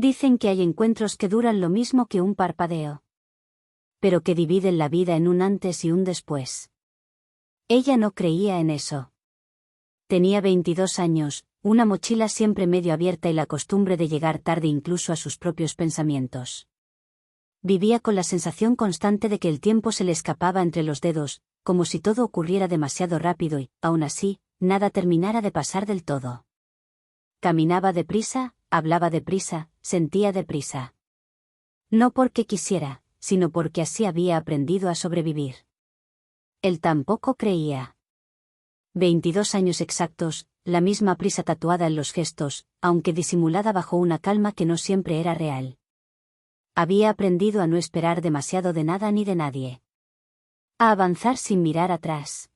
Dicen que hay encuentros que duran lo mismo que un parpadeo, pero que dividen la vida en un antes y un después. Ella no creía en eso. Tenía 22 años, una mochila siempre medio abierta y la costumbre de llegar tarde incluso a sus propios pensamientos. Vivía con la sensación constante de que el tiempo se le escapaba entre los dedos, como si todo ocurriera demasiado rápido y, aún así, nada terminara de pasar del todo. Caminaba deprisa, hablaba deprisa, sentía deprisa. No porque quisiera, sino porque así había aprendido a sobrevivir. Él tampoco creía. 22 años exactos, la misma prisa tatuada en los gestos, aunque disimulada bajo una calma que no siempre era real. Había aprendido a no esperar demasiado de nada ni de nadie. A avanzar sin mirar atrás.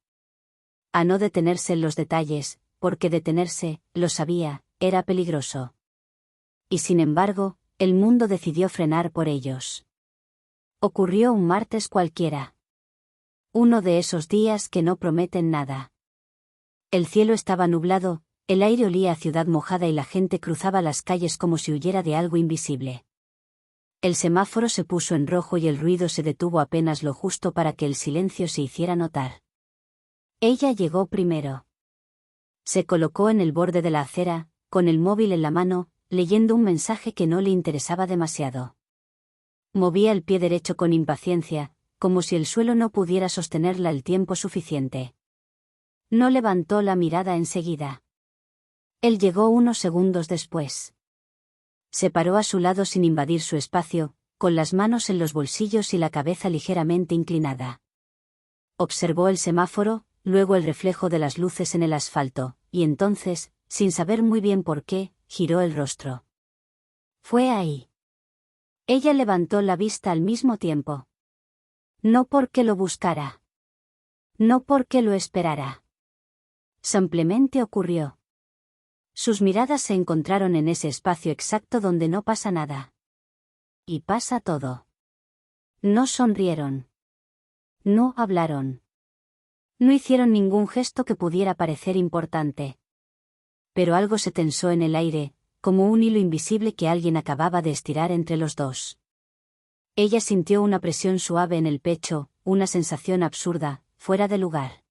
A no detenerse en los detalles, porque detenerse, lo sabía, era peligroso. Y sin embargo, el mundo decidió frenar por ellos. Ocurrió un martes cualquiera. Uno de esos días que no prometen nada. El cielo estaba nublado, el aire olía a ciudad mojada y la gente cruzaba las calles como si huyera de algo invisible. El semáforo se puso en rojo y el ruido se detuvo apenas lo justo para que el silencio se hiciera notar. Ella llegó primero. Se colocó en el borde de la acera, con el móvil en la mano, leyendo un mensaje que no le interesaba demasiado. Movía el pie derecho con impaciencia, como si el suelo no pudiera sostenerla el tiempo suficiente. No levantó la mirada enseguida. Él llegó unos segundos después. Se paró a su lado sin invadir su espacio, con las manos en los bolsillos y la cabeza ligeramente inclinada. Observó el semáforo, luego el reflejo de las luces en el asfalto, y entonces, sin saber muy bien por qué, giró el rostro. Fue ahí. Ella levantó la vista al mismo tiempo. No porque lo buscara. No porque lo esperara. Simplemente ocurrió. Sus miradas se encontraron en ese espacio exacto donde no pasa nada. Y pasa todo. No sonrieron. No hablaron. No hicieron ningún gesto que pudiera parecer importante. Pero algo se tensó en el aire, como un hilo invisible que alguien acababa de estirar entre los dos. Ella sintió una presión suave en el pecho, una sensación absurda, fuera de lugar.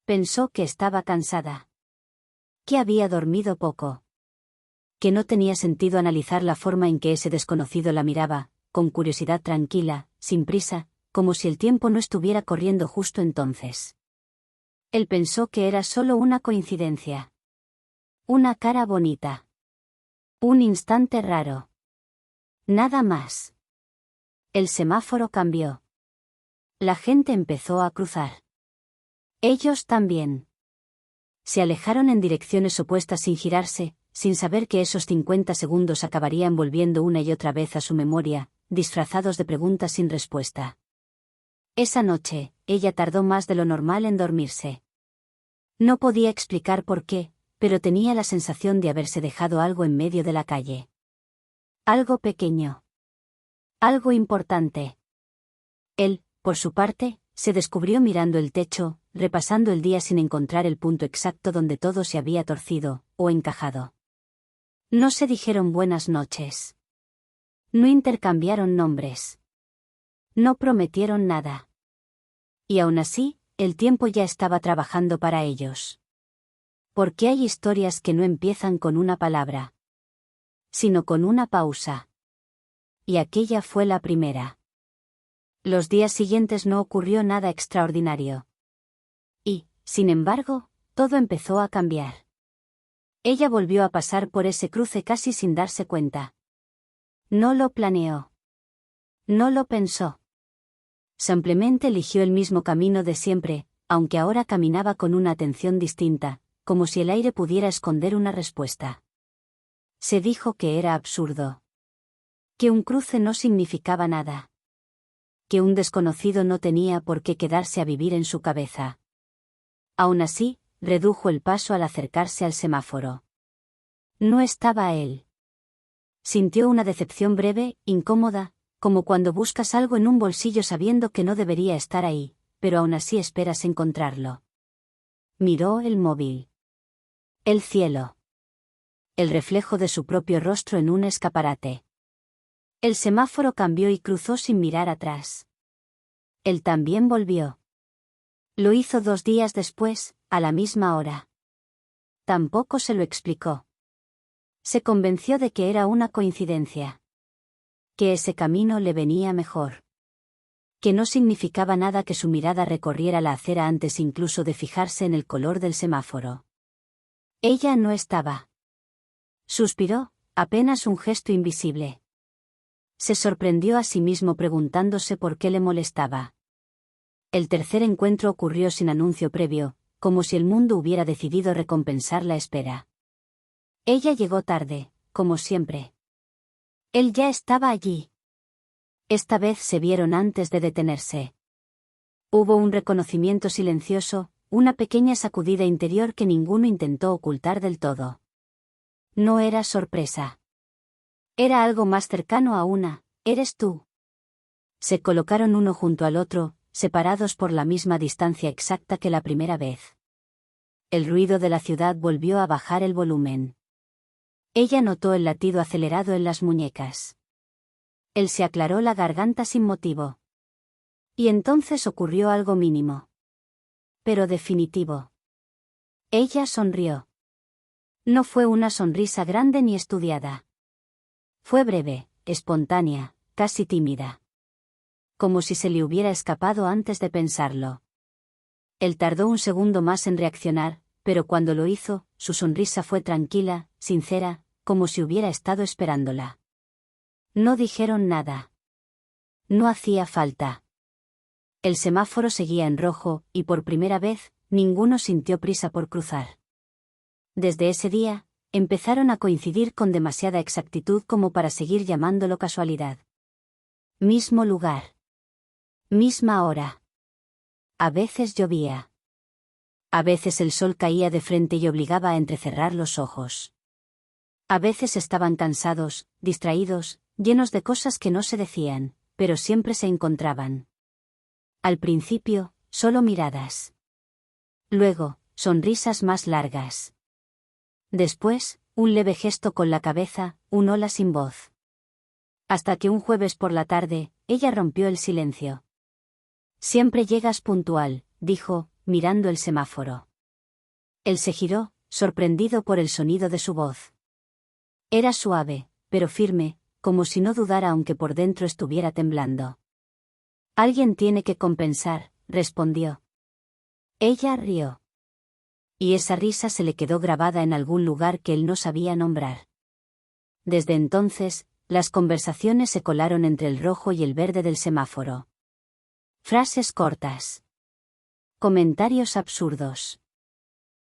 Pensó que estaba cansada. Que había dormido poco. Que no tenía sentido analizar la forma en que ese desconocido la miraba, con curiosidad tranquila, sin prisa, como si el tiempo no estuviera corriendo justo entonces. Él pensó que era solo una coincidencia. Una cara bonita. Un instante raro. Nada más. El semáforo cambió. La gente empezó a cruzar. Ellos también. Se alejaron en direcciones opuestas sin girarse, sin saber que esos 50 segundos acabarían volviendo una y otra vez a su memoria, disfrazados de preguntas sin respuesta. Esa noche, ella tardó más de lo normal en dormirse. No podía explicar por qué, pero tenía la sensación de haberse dejado algo en medio de la calle. Algo pequeño. Algo importante. Él, por su parte, se descubrió mirando el techo, repasando el día sin encontrar el punto exacto donde todo se había torcido, o encajado. No se dijeron buenas noches. No intercambiaron nombres. No prometieron nada. Y aún así, el tiempo ya estaba trabajando para ellos. Porque hay historias que no empiezan con una palabra, sino con una pausa. Y aquella fue la primera. Los días siguientes no ocurrió nada extraordinario. Y, sin embargo, todo empezó a cambiar. Ella volvió a pasar por ese cruce casi sin darse cuenta. No lo planeó. No lo pensó. Simplemente eligió el mismo camino de siempre, aunque ahora caminaba con una atención distinta, como si el aire pudiera esconder una respuesta. Se dijo que era absurdo. Que un cruce no significaba nada. Que un desconocido no tenía por qué quedarse a vivir en su cabeza. Aún así, redujo el paso al acercarse al semáforo. No estaba él. Sintió una decepción breve, incómoda, como cuando buscas algo en un bolsillo sabiendo que no debería estar ahí, pero aún así esperas encontrarlo. Miró el móvil. El cielo. el reflejo de su propio rostro en un escaparate. El semáforo cambió y cruzó sin mirar atrás. Él también volvió. Lo hizo 2 días después, a la misma hora. Tampoco se lo explicó. Se convenció de que era una coincidencia. Que ese camino le venía mejor. Que no significaba nada que su mirada recorriera la acera antes incluso de fijarse en el color del semáforo. Ella no estaba. Suspiró, apenas un gesto invisible. Se sorprendió a sí mismo preguntándose por qué le molestaba. El tercer encuentro ocurrió sin anuncio previo, como si el mundo hubiera decidido recompensar la espera. Ella llegó tarde, como siempre. Él ya estaba allí. Esta vez se vieron antes de detenerse. Hubo un reconocimiento silencioso, una pequeña sacudida interior que ninguno intentó ocultar del todo. No era sorpresa. Era algo más cercano a una, «¿Eres tú?». Se colocaron uno junto al otro, separados por la misma distancia exacta que la primera vez. El ruido de la ciudad volvió a bajar el volumen. Ella notó el latido acelerado en las muñecas. Él se aclaró la garganta sin motivo. Y entonces ocurrió algo mínimo. Pero definitivo. Ella sonrió. No fue una sonrisa grande ni estudiada. Fue breve, espontánea, casi tímida. Como si se le hubiera escapado antes de pensarlo. Él tardó un segundo más en reaccionar, pero cuando lo hizo, su sonrisa fue tranquila, sincera, como si hubiera estado esperándola. No dijeron nada. No hacía falta. El semáforo seguía en rojo, y por primera vez, ninguno sintió prisa por cruzar. Desde ese día, empezaron a coincidir con demasiada exactitud como para seguir llamándolo casualidad. Mismo lugar. Misma hora. A veces llovía. A veces el sol caía de frente y obligaba a entrecerrar los ojos. A veces estaban cansados, distraídos, llenos de cosas que no se decían, pero siempre se encontraban. Al principio, solo miradas. Luego, sonrisas más largas. Después, un leve gesto con la cabeza, un hola sin voz. Hasta que un jueves por la tarde, ella rompió el silencio. «Siempre llegas puntual», dijo, mirando el semáforo. Él se giró, sorprendido por el sonido de su voz. Era suave, pero firme, como si no dudara aunque por dentro estuviera temblando. «Alguien tiene que compensar», respondió. Ella rió. Y esa risa se le quedó grabada en algún lugar que él no sabía nombrar. Desde entonces, las conversaciones se colaron entre el rojo y el verde del semáforo. Frases cortas. Comentarios absurdos.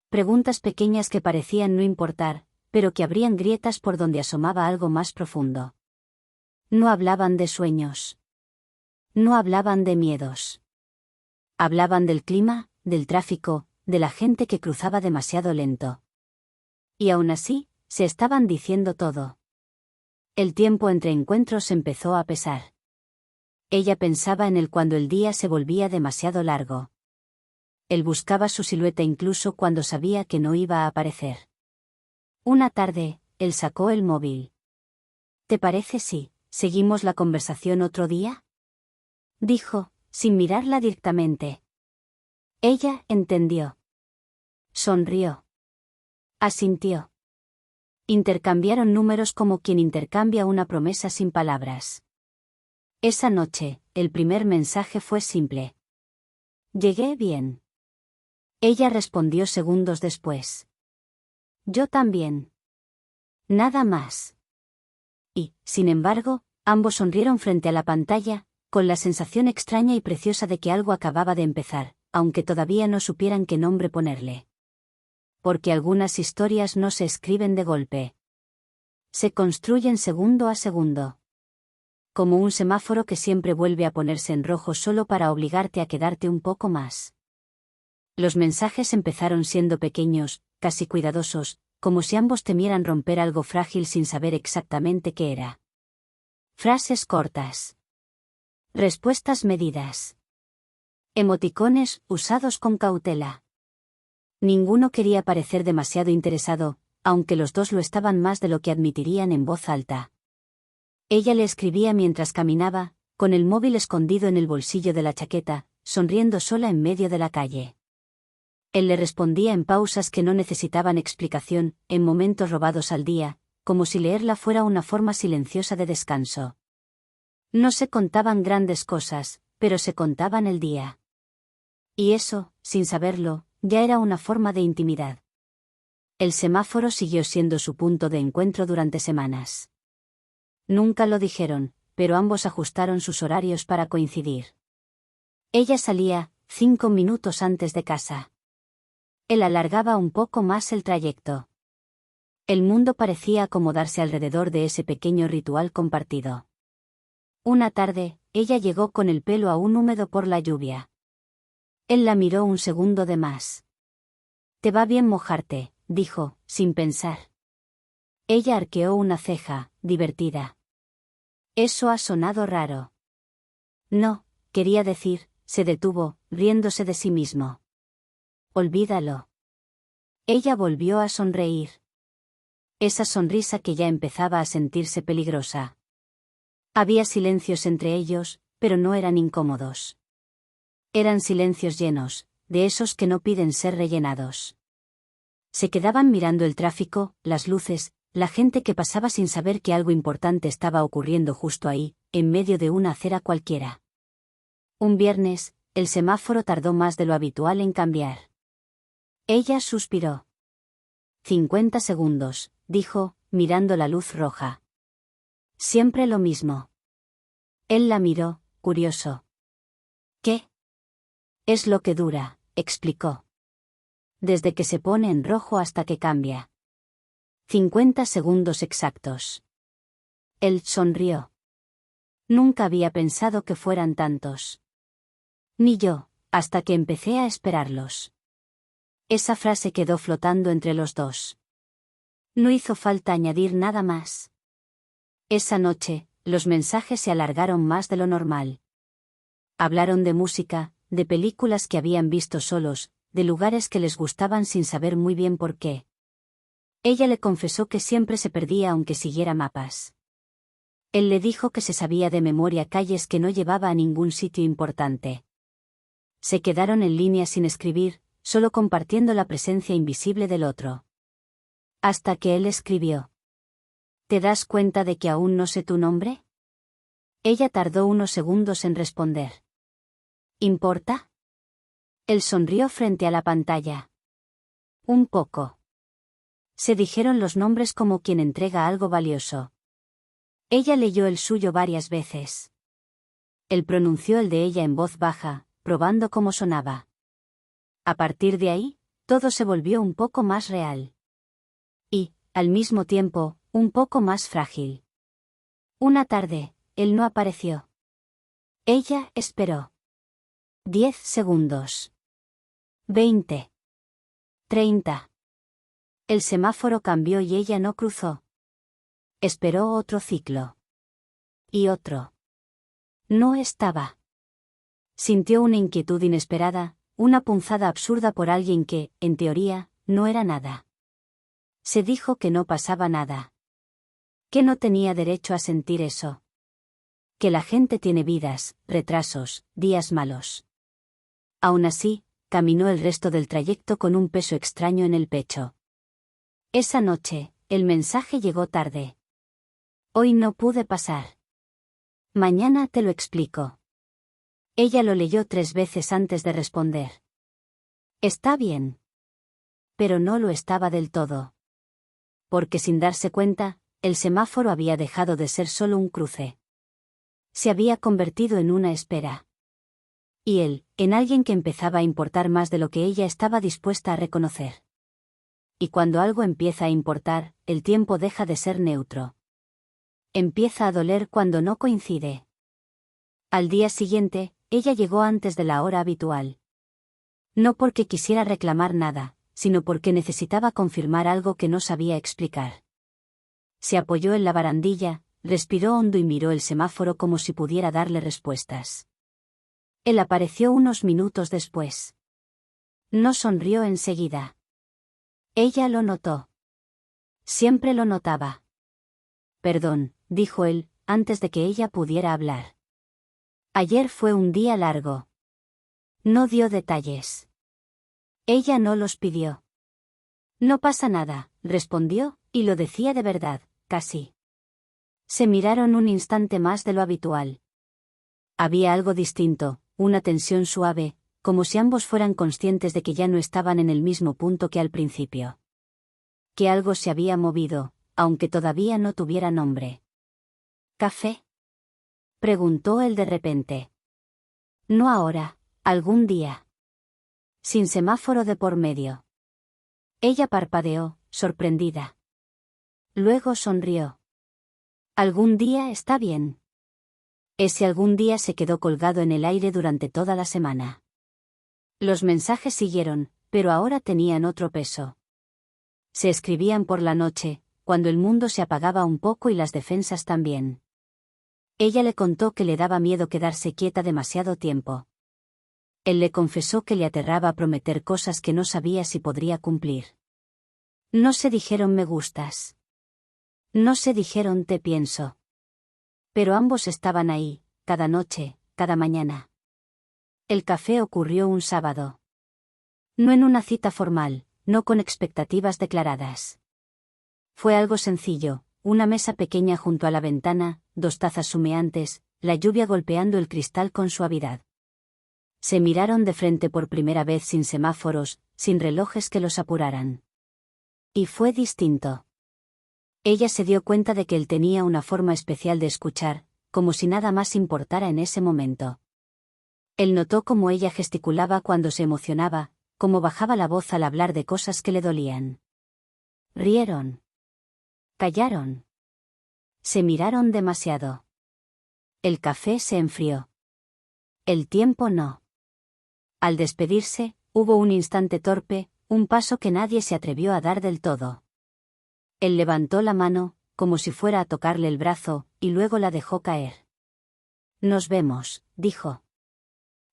Preguntas pequeñas que parecían no importar, pero que abrían grietas por donde asomaba algo más profundo. No hablaban de sueños. No hablaban de miedos. Hablaban del clima, del tráfico, de la gente que cruzaba demasiado lento. Y aún así, se estaban diciendo todo. El tiempo entre encuentros empezó a pesar. Ella pensaba en él cuando el día se volvía demasiado largo. Él buscaba su silueta incluso cuando sabía que no iba a aparecer. Una tarde, él sacó el móvil. «¿Te parece si seguimos la conversación otro día?», dijo, sin mirarla directamente. Ella entendió. Sonrió. Asintió. Intercambiaron números como quien intercambia una promesa sin palabras. Esa noche, el primer mensaje fue simple. «Llegué bien». Ella respondió segundos después. «Yo también». Nada más. Y, sin embargo, ambos sonrieron frente a la pantalla, con la sensación extraña y preciosa de que algo acababa de empezar, aunque todavía no supieran qué nombre ponerle. Porque algunas historias no se escriben de golpe. Se construyen segundo a segundo. Como un semáforo que siempre vuelve a ponerse en rojo solo para obligarte a quedarte un poco más. Los mensajes empezaron siendo pequeños, casi cuidadosos, como si ambos temieran romper algo frágil sin saber exactamente qué era. Frases cortas. Respuestas medidas. Emoticones usados con cautela. Ninguno quería parecer demasiado interesado, aunque los dos lo estaban más de lo que admitirían en voz alta. Ella le escribía mientras caminaba, con el móvil escondido en el bolsillo de la chaqueta, sonriendo sola en medio de la calle. Él le respondía en pausas que no necesitaban explicación, en momentos robados al día, como si leerla fuera una forma silenciosa de descanso. No se contaban grandes cosas, pero se contaban el día. Y eso, sin saberlo, ya era una forma de intimidad. El semáforo siguió siendo su punto de encuentro durante semanas. Nunca lo dijeron, pero ambos ajustaron sus horarios para coincidir. Ella salía 5 minutos antes de casa. Él alargaba un poco más el trayecto. El mundo parecía acomodarse alrededor de ese pequeño ritual compartido. Una tarde, ella llegó con el pelo aún húmedo por la lluvia. Él la miró un segundo de más. «Te va bien mojarte», dijo, sin pensar. Ella arqueó una ceja, divertida. «Eso ha sonado raro». «No, quería decir», se detuvo, riéndose de sí mismo. «Olvídalo». Ella volvió a sonreír. Esa sonrisa que ya empezaba a sentirse peligrosa. Había silencios entre ellos, pero no eran incómodos. Eran silencios llenos, de esos que no piden ser rellenados. Se quedaban mirando el tráfico, las luces, la gente que pasaba sin saber que algo importante estaba ocurriendo justo ahí, en medio de una acera cualquiera. Un viernes, el semáforo tardó más de lo habitual en cambiar. Ella suspiró. 50 segundos, dijo, mirando la luz roja. Siempre lo mismo. Él la miró, curioso. ¿Qué? Es lo que dura, explicó. Desde que se pone en rojo hasta que cambia. 50 segundos exactos. Él sonrió. Nunca había pensado que fueran tantos. Ni yo, hasta que empecé a esperarlos. Esa frase quedó flotando entre los dos. No hizo falta añadir nada más. Esa noche, los mensajes se alargaron más de lo normal. Hablaron de música, de películas que habían visto solos, de lugares que les gustaban sin saber muy bien por qué. Ella le confesó que siempre se perdía aunque siguiera mapas. Él le dijo que se sabía de memoria calles que no llevaba a ningún sitio importante. Se quedaron en línea sin escribir, solo compartiendo la presencia invisible del otro. Hasta que él escribió. ¿Te das cuenta de que aún no sé tu nombre? Ella tardó unos segundos en responder. ¿Importa? Él sonrió frente a la pantalla. Un poco. Se dijeron los nombres como quien entrega algo valioso. Ella leyó el suyo varias veces. Él pronunció el de ella en voz baja, probando cómo sonaba. A partir de ahí, todo se volvió un poco más real. Y, al mismo tiempo, un poco más frágil. Una tarde, él no apareció. Ella esperó. 10 segundos. 20. 30. El semáforo cambió y ella no cruzó. Esperó otro ciclo. Y otro. No estaba. Sintió una inquietud inesperada, una punzada absurda por alguien que, en teoría, no era nada. Se dijo que no pasaba nada. Que no tenía derecho a sentir eso. Que la gente tiene vidas, retrasos, días malos. Aún así, caminó el resto del trayecto con un peso extraño en el pecho. Esa noche, el mensaje llegó tarde. Hoy no pude pasar. Mañana te lo explico. Ella lo leyó 3 veces antes de responder. Está bien. Pero no lo estaba del todo. Porque sin darse cuenta, el semáforo había dejado de ser solo un cruce. Se había convertido en una espera. Y él, en alguien que empezaba a importar más de lo que ella estaba dispuesta a reconocer. Y cuando algo empieza a importar, el tiempo deja de ser neutro. Empieza a doler cuando no coincide. Al día siguiente, ella llegó antes de la hora habitual. No porque quisiera reclamar nada, sino porque necesitaba confirmar algo que no sabía explicar. Se apoyó en la barandilla, respiró hondo y miró el semáforo como si pudiera darle respuestas. Él apareció unos minutos después. No sonrió enseguida. Ella lo notó. Siempre lo notaba. Perdón, dijo él, antes de que ella pudiera hablar. Ayer fue un día largo. No dio detalles. Ella no los pidió. No pasa nada, respondió, y lo decía de verdad, casi. Se miraron un instante más de lo habitual. Había algo distinto, una tensión suave, como si ambos fueran conscientes de que ya no estaban en el mismo punto que al principio. Que algo se había movido, aunque todavía no tuviera nombre. ¿Café?, preguntó él de repente. No ahora, algún día. Sin semáforo de por medio. Ella parpadeó, sorprendida. Luego sonrió. Algún día está bien. Ese algún día se quedó colgado en el aire durante toda la semana. Los mensajes siguieron, pero ahora tenían otro peso. Se escribían por la noche, cuando el mundo se apagaba un poco y las defensas también. Ella le contó que le daba miedo quedarse quieta demasiado tiempo. Él le confesó que le aterraba prometer cosas que no sabía si podría cumplir. No se dijeron me gustas. No se dijeron te pienso. Pero ambos estaban ahí, cada noche, cada mañana. El café ocurrió un sábado. No en una cita formal, no con expectativas declaradas. Fue algo sencillo, una mesa pequeña junto a la ventana, 2 tazas humeantes, la lluvia golpeando el cristal con suavidad. Se miraron de frente por primera vez sin semáforos, sin relojes que los apuraran. Y fue distinto. Ella se dio cuenta de que él tenía una forma especial de escuchar, como si nada más importara en ese momento. Él notó cómo ella gesticulaba cuando se emocionaba, cómo bajaba la voz al hablar de cosas que le dolían. Rieron. Callaron. Se miraron demasiado. El café se enfrió. El tiempo no. Al despedirse, hubo un instante torpe, un paso que nadie se atrevió a dar del todo. Él levantó la mano, como si fuera a tocarle el brazo, y luego la dejó caer. Nos vemos, dijo.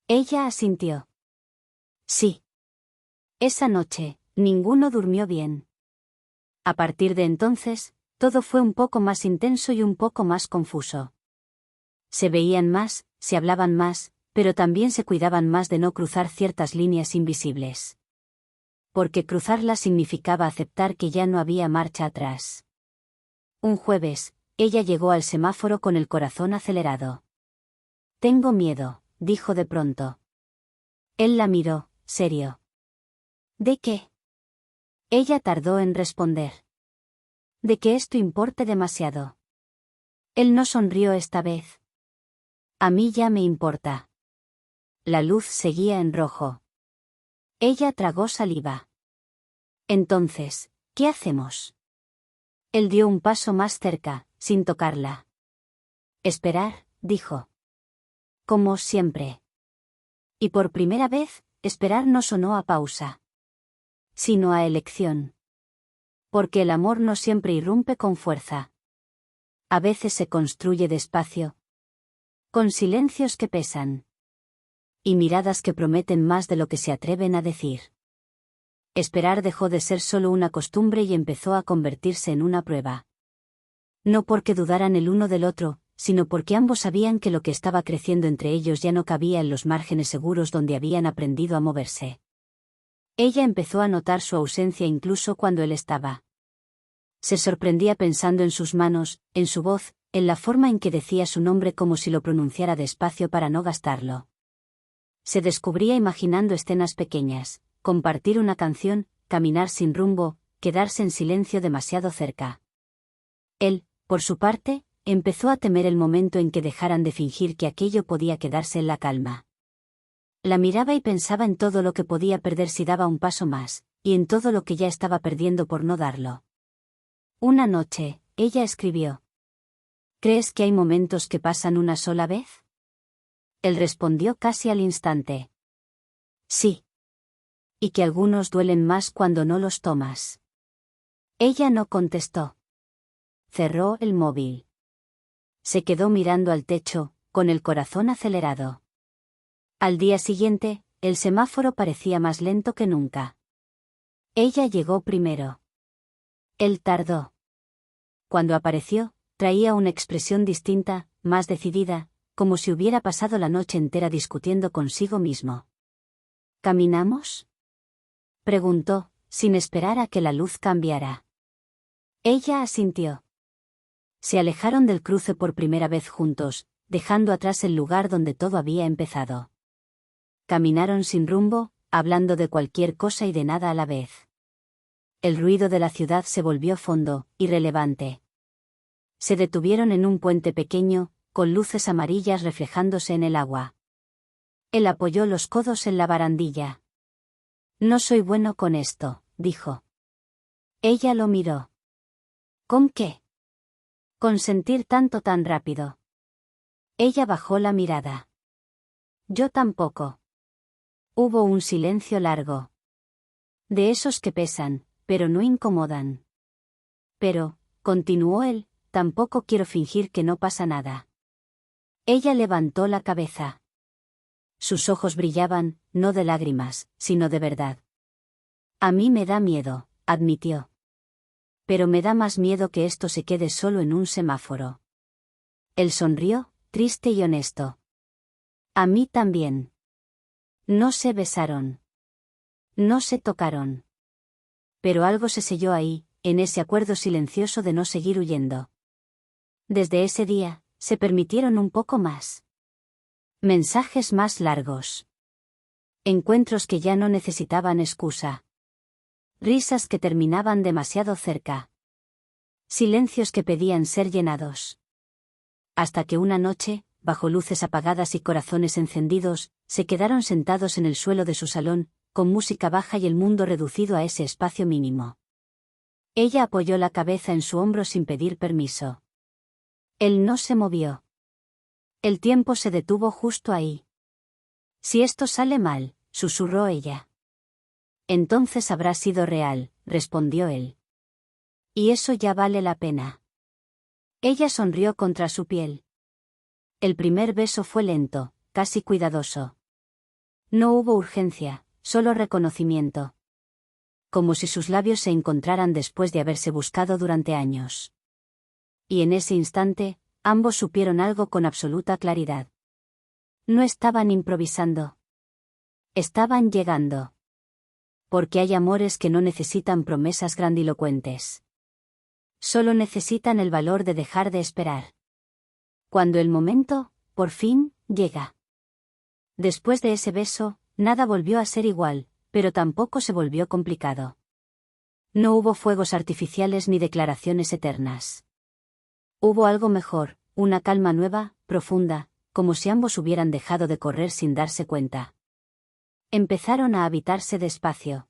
Ella asintió. Sí. Esa noche, ninguno durmió bien. A partir de entonces, todo fue un poco más intenso y un poco más confuso. Se veían más, se hablaban más, pero también se cuidaban más de no cruzar ciertas líneas invisibles. Porque cruzarlas significaba aceptar que ya no había marcha atrás. Un jueves, ella llegó al semáforo con el corazón acelerado. Tengo miedo, dijo de pronto. Él la miró, serio. ¿De qué? Ella tardó en responder. De que esto importe demasiado. Él no sonrió esta vez. A mí ya me importa. La luz seguía en rojo. Ella tragó saliva. Entonces, ¿qué hacemos? Él dio un paso más cerca, sin tocarla. Esperar, dijo. Como siempre. Y por primera vez, esperar no sonó a pausa. Sino a elección. Porque el amor no siempre irrumpe con fuerza. A veces se construye despacio. Con silencios que pesan. Y miradas que prometen más de lo que se atreven a decir. Esperar dejó de ser solo una costumbre y empezó a convertirse en una prueba. No porque dudaran el uno del otro, sino porque ambos sabían que lo que estaba creciendo entre ellos ya no cabía en los márgenes seguros donde habían aprendido a moverse. Ella empezó a notar su ausencia incluso cuando él estaba. Se sorprendía pensando en sus manos, en su voz, en la forma en que decía su nombre como si lo pronunciara despacio para no gastarlo. Se descubría imaginando escenas pequeñas, compartir una canción, caminar sin rumbo, quedarse en silencio demasiado cerca. Él, por su parte, empezó a temer el momento en que dejaran de fingir que aquello podía quedarse en la calma. La miraba y pensaba en todo lo que podía perder si daba un paso más, y en todo lo que ya estaba perdiendo por no darlo. Una noche, ella escribió. ¿Crees que hay momentos que pasan una sola vez? Él respondió casi al instante. Sí. Y que algunos duelen más cuando no los tomas. Ella no contestó. Cerró el móvil. Se quedó mirando al techo, con el corazón acelerado. Al día siguiente, el semáforo parecía más lento que nunca. Ella llegó primero. Él tardó. Cuando apareció, traía una expresión distinta, más decidida, como si hubiera pasado la noche entera discutiendo consigo mismo. ¿Caminamos?, preguntó, sin esperar a que la luz cambiara. Ella asintió. Se alejaron del cruce por primera vez juntos, dejando atrás el lugar donde todo había empezado. Caminaron sin rumbo, hablando de cualquier cosa y de nada a la vez. El ruido de la ciudad se volvió fondo, irrelevante. Se detuvieron en un puente pequeño, con luces amarillas reflejándose en el agua. Él apoyó los codos en la barandilla. No soy bueno con esto, dijo. Ella lo miró. ¿Con qué? Con sentir tanto tan rápido. Ella bajó la mirada. Yo tampoco. Hubo un silencio largo. De esos que pesan, pero no incomodan. Pero, continuó él, tampoco quiero fingir que no pasa nada. Ella levantó la cabeza. Sus ojos brillaban, no de lágrimas, sino de verdad. A mí me da miedo, admitió. Pero me da más miedo que esto se quede solo en un semáforo. Él sonrió, triste y honesto. A mí también. No se besaron. No se tocaron. Pero algo se selló ahí, en ese acuerdo silencioso de no seguir huyendo. Desde ese día, se permitieron un poco más. Mensajes más largos. Encuentros que ya no necesitaban excusa. Risas que terminaban demasiado cerca. Silencios que pedían ser llenados. Hasta que una noche, bajo luces apagadas y corazones encendidos, se quedaron sentados en el suelo de su salón, con música baja y el mundo reducido a ese espacio mínimo. Ella apoyó la cabeza en su hombro sin pedir permiso. Él no se movió. El tiempo se detuvo justo ahí. Si esto sale mal, susurró ella. Entonces habrá sido real, respondió él. Y eso ya vale la pena. Ella sonrió contra su piel. El primer beso fue lento, casi cuidadoso. No hubo urgencia, solo reconocimiento. Como si sus labios se encontraran después de haberse buscado durante años. Y en ese instante, ambos supieron algo con absoluta claridad. No estaban improvisando. Estaban llegando. Porque hay amores que no necesitan promesas grandilocuentes. Solo necesitan el valor de dejar de esperar. Cuando el momento, por fin, llega. Después de ese beso, nada volvió a ser igual, pero tampoco se volvió complicado. No hubo fuegos artificiales ni declaraciones eternas. Hubo algo mejor, una calma nueva, profunda, como si ambos hubieran dejado de correr sin darse cuenta. Empezaron a habitarse despacio.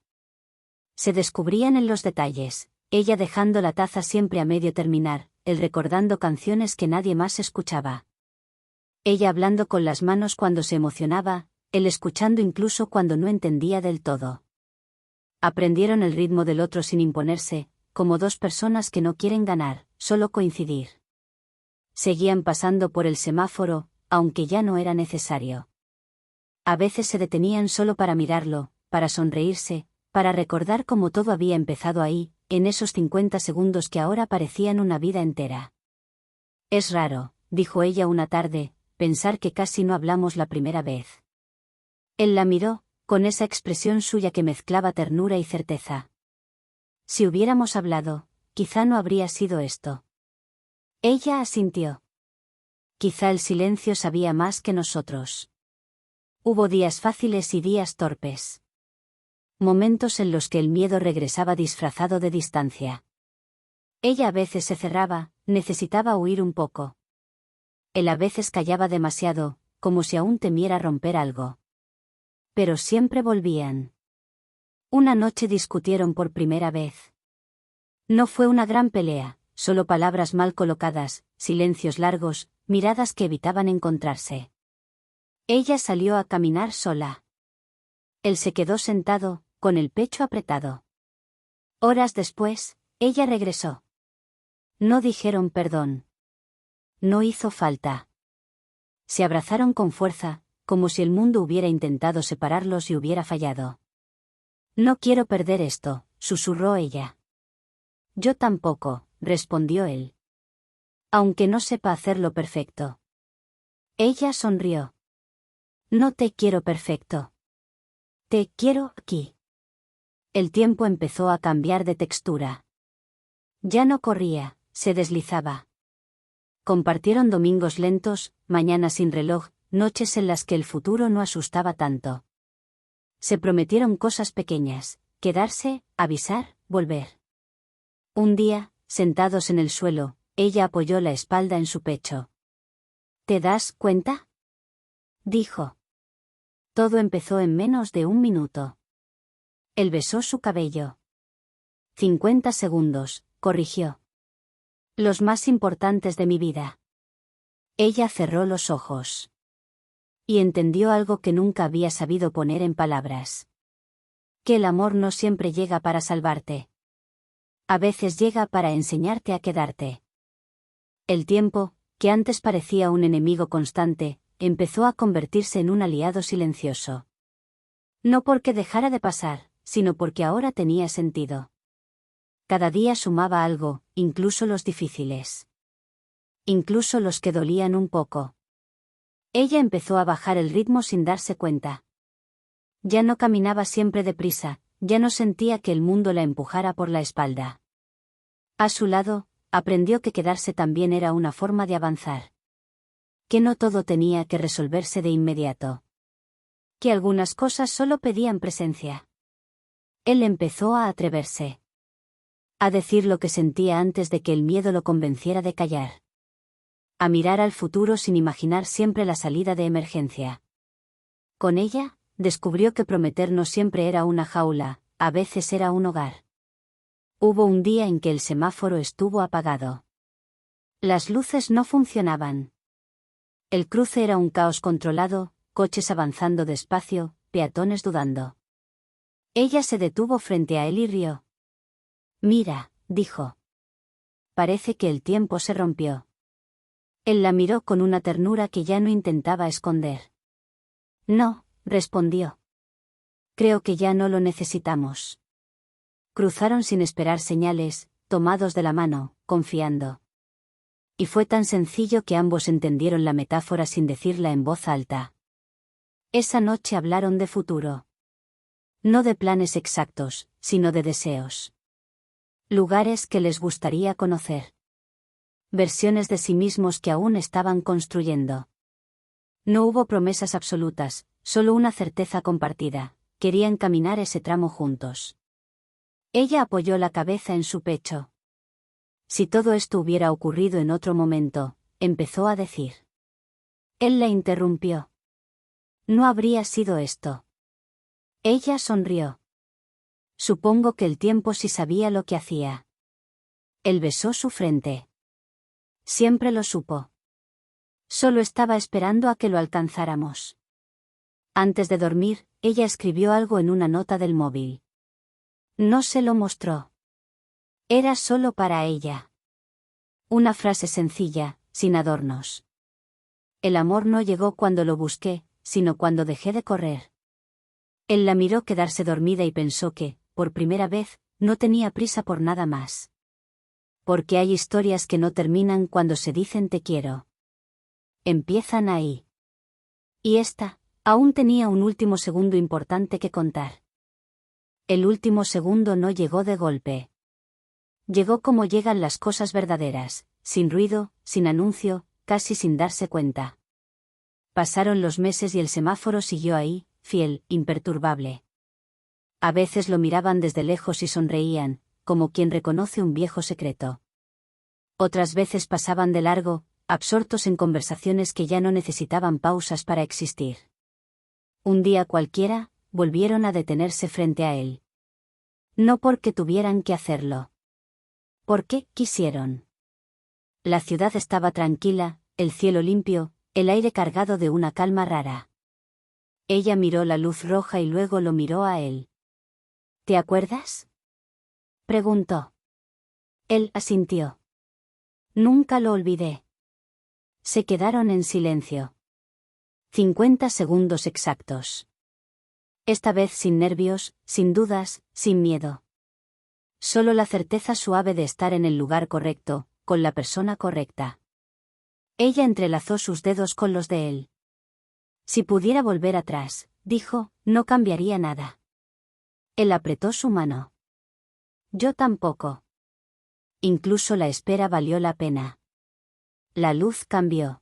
Se descubrían en los detalles, ella dejando la taza siempre a medio terminar, él recordando canciones que nadie más escuchaba. Ella hablando con las manos cuando se emocionaba, él escuchando incluso cuando no entendía del todo. Aprendieron el ritmo del otro sin imponerse, como dos personas que no quieren ganar, solo coincidir. Seguían pasando por el semáforo, aunque ya no era necesario. A veces se detenían solo para mirarlo, para sonreírse, para recordar cómo todo había empezado ahí, en esos 50 segundos que ahora parecían una vida entera. Es raro, dijo ella una tarde, pensar que casi no hablamos la primera vez. Él la miró, con esa expresión suya que mezclaba ternura y certeza. Si hubiéramos hablado, quizá no habría sido esto. Ella asintió. Quizá el silencio sabía más que nosotros. Hubo días fáciles y días torpes. Momentos en los que el miedo regresaba disfrazado de distancia. Ella a veces se cerraba, necesitaba huir un poco. Él a veces callaba demasiado, como si aún temiera romper algo. Pero siempre volvían. Una noche discutieron por primera vez. No fue una gran pelea, solo palabras mal colocadas, silencios largos, miradas que evitaban encontrarse. Ella salió a caminar sola. Él se quedó sentado, con el pecho apretado. Horas después, ella regresó. No dijeron perdón. No hizo falta. Se abrazaron con fuerza, como si el mundo hubiera intentado separarlos y hubiera fallado. No quiero perder esto, susurró ella. Yo tampoco, respondió él. Aunque no sepa hacerlo perfecto. Ella sonrió. No te quiero perfecto. Te quiero aquí. El tiempo empezó a cambiar de textura. Ya no corría, se deslizaba. Compartieron domingos lentos, mañanas sin reloj, noches en las que el futuro no asustaba tanto. Se prometieron cosas pequeñas, quedarse, avisar, volver. Un día, sentados en el suelo, ella apoyó la espalda en su pecho. ¿Te das cuenta?, dijo. Todo empezó en menos de un minuto. Él besó su cabello. 50 segundos, corrigió. Los más importantes de mi vida. Ella cerró los ojos. Y entendió algo que nunca había sabido poner en palabras. Que el amor no siempre llega para salvarte. A veces llega para enseñarte a quedarte. El tiempo, que antes parecía un enemigo constante, empezó a convertirse en un aliado silencioso. No porque dejara de pasar, sino porque ahora tenía sentido. Cada día sumaba algo, incluso los difíciles. Incluso los que dolían un poco. Ella empezó a bajar el ritmo sin darse cuenta. Ya no caminaba siempre deprisa, ya no sentía que el mundo la empujara por la espalda. A su lado, aprendió que quedarse también era una forma de avanzar. Que no todo tenía que resolverse de inmediato. Que algunas cosas solo pedían presencia. Él empezó a atreverse. A decir lo que sentía antes de que el miedo lo convenciera de callar. A mirar al futuro sin imaginar siempre la salida de emergencia. Con ella, descubrió que prometer no siempre era una jaula, a veces era un hogar. Hubo un día en que el semáforo estuvo apagado. Las luces no funcionaban. El cruce era un caos controlado, coches avanzando despacio, peatones dudando. Ella se detuvo frente a él y rió. Mira, dijo. Parece que el tiempo se rompió. Él la miró con una ternura que ya no intentaba esconder. No, respondió. Creo que ya no lo necesitamos. Cruzaron sin esperar señales, tomados de la mano, confiando. Y fue tan sencillo que ambos entendieron la metáfora sin decirla en voz alta. Esa noche hablaron de futuro. No de planes exactos, sino de deseos. Lugares que les gustaría conocer. Versiones de sí mismos que aún estaban construyendo. No hubo promesas absolutas, solo una certeza compartida: querían caminar ese tramo juntos. Ella apoyó la cabeza en su pecho. Si todo esto hubiera ocurrido en otro momento, empezó a decir. Él la interrumpió. No habría sido esto. Ella sonrió. Supongo que el tiempo sí sabía lo que hacía. Él besó su frente. Siempre lo supo. Solo estaba esperando a que lo alcanzáramos. Antes de dormir, ella escribió algo en una nota del móvil. No se lo mostró. Era solo para ella. Una frase sencilla, sin adornos. El amor no llegó cuando lo busqué, sino cuando dejé de correr. Él la miró quedarse dormida y pensó que, por primera vez, no tenía prisa por nada más. Porque hay historias que no terminan cuando se dicen te quiero. Empiezan ahí. Y esta, aún tenía un último segundo importante que contar. El último segundo no llegó de golpe. Llegó como llegan las cosas verdaderas, sin ruido, sin anuncio, casi sin darse cuenta. Pasaron los meses y el semáforo siguió ahí, fiel, imperturbable. A veces lo miraban desde lejos y sonreían, como quien reconoce un viejo secreto. Otras veces pasaban de largo, absortos en conversaciones que ya no necesitaban pausas para existir. Un día cualquiera, volvieron a detenerse frente a él. No porque tuvieran que hacerlo. Porque quisieron. La ciudad estaba tranquila, el cielo limpio, el aire cargado de una calma rara. Ella miró la luz roja y luego lo miró a él. ¿Te acuerdas?, preguntó. Él asintió. Nunca lo olvidé. Se quedaron en silencio. 50 segundos exactos. Esta vez sin nervios, sin dudas, sin miedo. Solo la certeza suave de estar en el lugar correcto, con la persona correcta. Ella entrelazó sus dedos con los de él. Si pudiera volver atrás, dijo, no cambiaría nada. Él apretó su mano. Yo tampoco. Incluso la espera valió la pena. La luz cambió.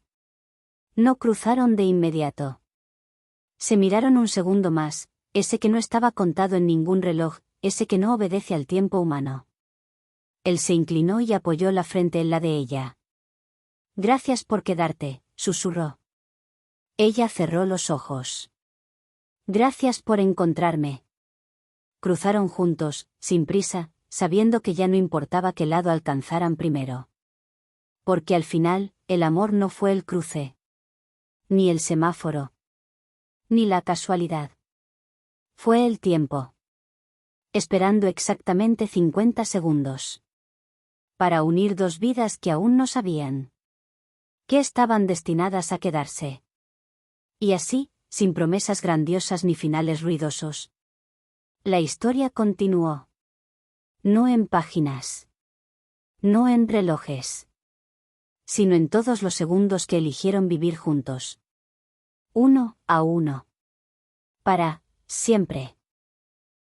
No cruzaron de inmediato. Se miraron un segundo más, ese que no estaba contado en ningún reloj, ese que no obedece al tiempo humano. Él se inclinó y apoyó la frente en la de ella. Gracias por quedarte, susurró. Ella cerró los ojos. Gracias por encontrarme. Cruzaron juntos, sin prisa, sabiendo que ya no importaba qué lado alcanzaran primero. Porque al final, el amor no fue el cruce. Ni el semáforo. Ni la casualidad. Fue el tiempo. Esperando exactamente 50 segundos. Para unir dos vidas que aún no sabían que estaban destinadas a quedarse. Y así, sin promesas grandiosas ni finales ruidosos. La historia continuó. No en páginas. No en relojes. Sino en todos los segundos que eligieron vivir juntos. Uno a uno. Para siempre.